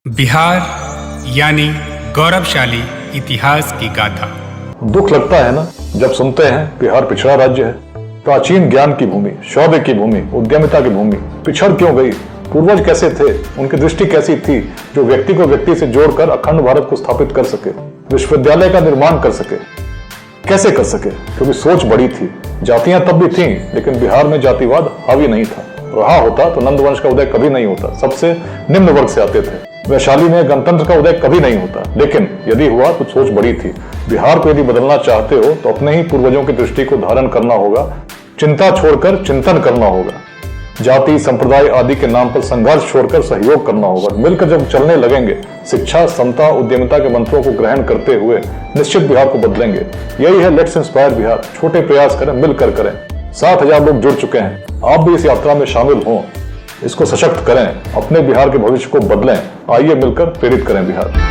बिहार यानी गौरवशाली इतिहास की गाथा। दुख लगता है ना जब सुनते हैं बिहार पिछड़ा राज्य है, प्राचीन ज्ञान की भूमि, शौर्य की भूमि, उद्यमिता की भूमि पिछड़ क्यों गई? पूर्वज कैसे थे? उनकी दृष्टि कैसी थी जो व्यक्ति को व्यक्ति से जोड़कर अखंड भारत को स्थापित कर सके, विश्वविद्यालय का निर्माण कर सके? कैसे कर सके? क्योंकि सोच बड़ी थी। जातियां तब भी थीं, लेकिन बिहार में जातिवाद हावी नहीं था। रहा होता तो नंद वंश का उदय कभी नहीं होता, सबसे निम्न वर्ग से आते थे। वैशाली में गणतंत्र का उदय कभी नहीं होता, लेकिन यदि हुआ तो सोच बड़ी थी। बिहार को यदि बदलना चाहते हो तो अपने ही पूर्वजों की दृष्टि को धारण करना होगा, चिंता छोड़कर चिंतन करना होगा, जाति संप्रदाय आदि के नाम पर संघर्ष छोड़कर सहयोग करना होगा। मिलकर जब चलने लगेंगे, शिक्षा समता उद्यमिता के मंत्रों को ग्रहण करते हुए निश्चित बिहार को बदलेंगे। यही है लेट्स इंस्पायर बिहार। छोटे प्रयास करें, मिलकर करें। 7,000 लोग जुड़ चुके हैं, आप भी इस यात्रा में शामिल हों, इसको सशक्त करें, अपने बिहार के भविष्य को बदलें। आइए मिलकर प्रेरित करें बिहार।